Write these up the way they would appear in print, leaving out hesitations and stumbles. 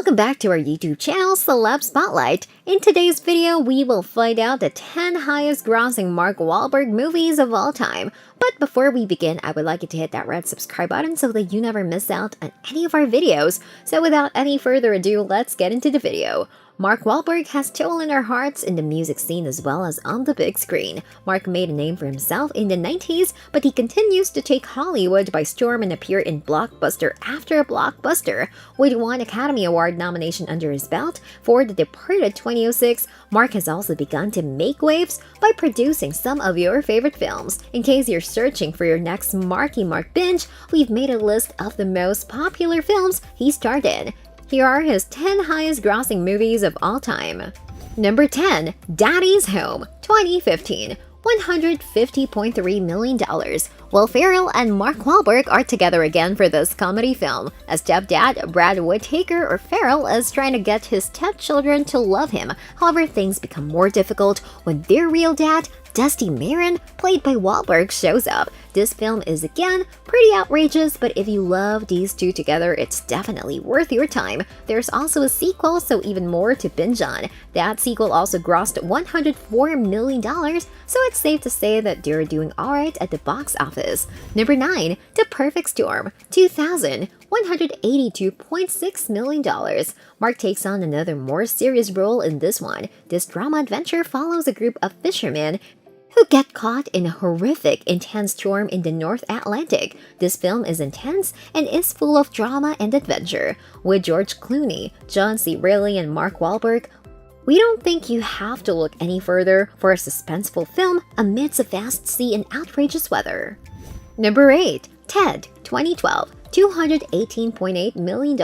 Welcome back to our YouTube channel, Celeb Spotlight. In today's video, we will find out the 10 highest grossing Mark Wahlberg movies of all time. But before we begin, I would like you to hit that red subscribe button so that you never miss out on any of our videos. So without any further ado, let's get into the video. Mark Wahlberg has stolen our hearts in the music scene as well as on the big screen. Mark made a name for himself in the 90s, but he continues to take Hollywood by storm and appear in blockbuster after blockbuster. With one Academy Award nomination under his belt for The Departed 2006, Mark has also begun to make waves by producing some of your favorite films. In case you're searching for your next Marky Mark binge, we've made a list of the most popular films he starred in. Here are his 10 highest grossing movies of all time. Number 10. Daddy's Home, 2015. $150.3 million. Will Ferrell and Mark Wahlberg are together again for this comedy film. As stepdad, Brad Whittaker or Ferrell is trying to get his stepchildren to love him. However, things become more difficult when their real dad, Dusty Marin, played by Wahlberg, shows up. This film is again pretty outrageous, but if you love these two together, it's definitely worth your time. There's also a sequel, so even more to binge on. That sequel also grossed $104 million, so it's safe to say that they're doing alright at the box office. Number 9. The Perfect Storm, 2000. $182.6 million. Mark takes on another more serious role in this one. This drama adventure follows a group of fishermen who get caught in a horrific, intense storm in the North Atlantic. This film is intense and is full of drama and adventure. With George Clooney, John C. Reilly, and Mark Wahlberg, we don't think you have to look any further for a suspenseful film amidst a vast sea and outrageous weather. Number 8. Ted, 2012. $218.8 million.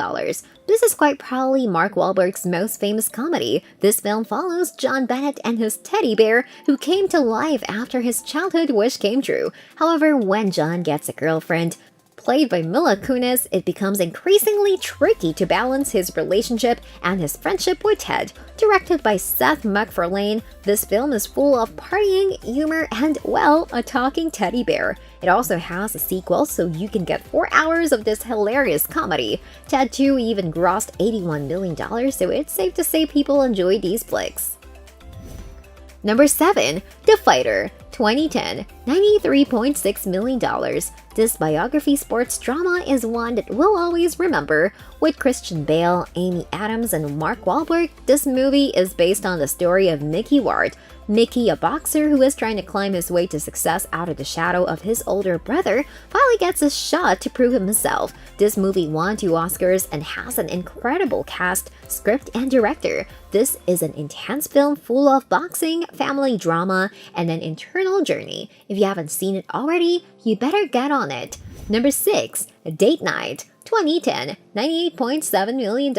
This is quite probably Mark Wahlberg's most famous comedy. This film follows John Bennett and his teddy bear who came to life after his childhood wish came true. However, when John gets a girlfriend, played by Mila Kunis, it becomes increasingly tricky to balance his relationship and his friendship with Ted. Directed by Seth MacFarlane, this film is full of partying, humor, and, well, a talking teddy bear. It also has a sequel, so you can get 4 hours of this hilarious comedy. Ted 2 even grossed $81 million, so it's safe to say people enjoy these flicks. Number 7. The Fighter, 2010. $93.6 million. This biography sports drama is one that we'll always remember. With Christian Bale, Amy Adams, and Mark Wahlberg, this movie is based on the story of Mickey Ward. Mickey, a boxer who is trying to climb his way to success out of the shadow of his older brother, finally gets a shot to prove himself. This movie won 2 Oscars and has an incredible cast, script, and director. This is an intense film full of boxing, family drama, and an internal journey. If you haven't seen it already, you better get on it. Number 6. Date Night, 2010. $98.7 million.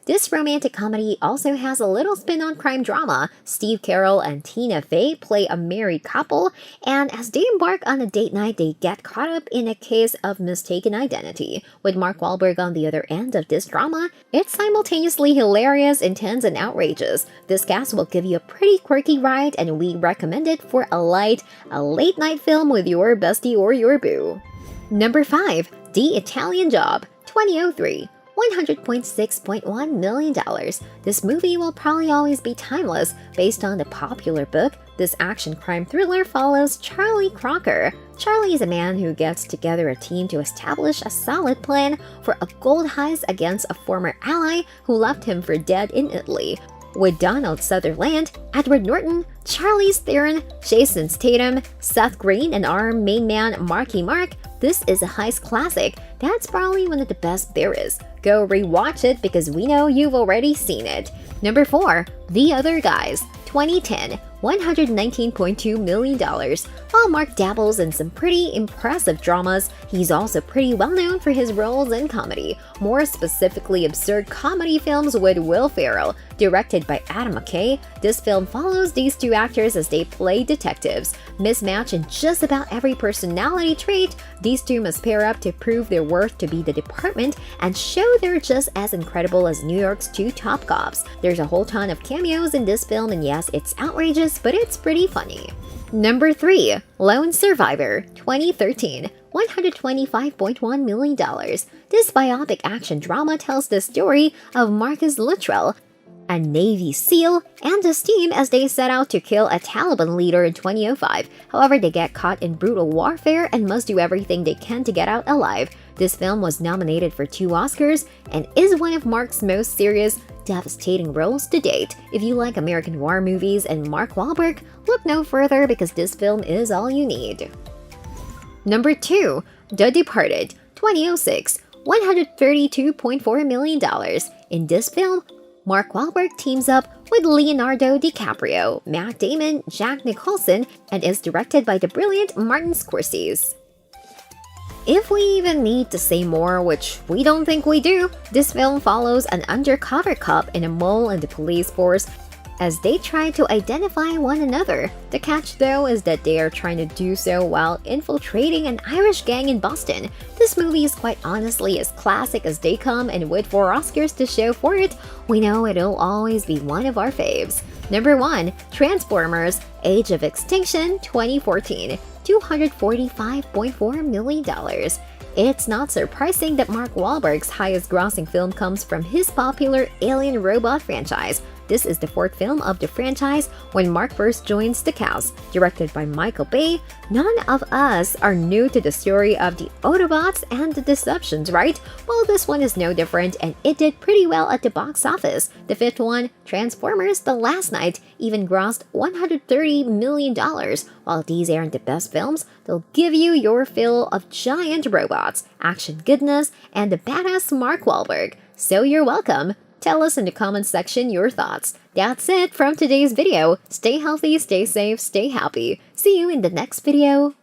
This romantic comedy also has a little spin on crime drama. Steve Carell and Tina Fey play a married couple, and as they embark on a date night, they get caught up in a case of mistaken identity. With Mark Wahlberg on the other end of this drama, it's simultaneously hilarious, intense, and outrageous. This cast will give you a pretty quirky ride, and we recommend it for a late night film with your bestie or your boo. Number 5. The Italian Job, 2003. $100.6 million. This movie will probably always be timeless. Based on the popular book, this action crime thriller follows Charlie Crocker. Charlie is a man who gets together a team to establish a solid plan for a gold heist against a former ally who left him for dead in Italy. With Donald Sutherland, Edward Norton, Charlize Theron, Jason Statham, Seth Green, and our main man Marky Mark, this is a heist classic. That's probably one of the best there is. Go rewatch it because we know you've already seen it. Number 4. The Other Guys, 2010. $119.2 million. While Mark dabbles in some pretty impressive dramas, he's also pretty well known for his roles in comedy, more specifically absurd comedy films with Will Ferrell. Directed by Adam McKay, this film follows these two actors as they play detectives. Mismatched in just about every personality trait, these two must pair up to prove their worth to be the department and show they're just as incredible as New York's 2 top cops. There's a whole ton of cameos in this film, and yes, it's outrageous, but it's pretty funny. Number 3. Lone Survivor, 2013. $125.1 million. This biopic action drama tells the story of Marcus Luttrell, a Navy SEAL, and his team as they set out to kill a Taliban leader in 2005. However, they get caught in brutal warfare and must do everything they can to get out alive. This film was nominated for 2 Oscars and is one of Mark's most serious, devastating roles to date. If you like American war movies and Mark Wahlberg, look no further because this film is all you need. Number 2. The Departed, 2006, $132.4 million. In this film, Mark Wahlberg teams up with Leonardo DiCaprio, Matt Damon, Jack Nicholson, and is directed by the brilliant Martin Scorsese. If we even need to say more, which we don't think we do, this film follows an undercover cop and a mole in the police force as they try to identify one another. The catch, though, is that they are trying to do so while infiltrating an Irish gang in Boston. This movie is quite honestly as classic as they come, and with 4 Oscars to show for it, we know it'll always be one of our faves. Number 1. Transformers: Age of Extinction, 2014, $245.4 million. It's not surprising that Mark Wahlberg's highest-grossing film comes from his popular Alien robot franchise. This is the 4th film of the franchise when Mark first joins the cast. Directed by Michael Bay, none of us are new to the story of the Autobots and the Deceptions, right? Well, this one is no different, and it did pretty well at the box office. The 5th one, Transformers: The Last Knight, even grossed $130 million. While these aren't the best films, they'll give you your fill of giant robots, action goodness, and the badass Mark Wahlberg. So you're welcome. Tell us in the comments section your thoughts. That's it from today's video. Stay healthy, stay safe, stay happy. See you in the next video.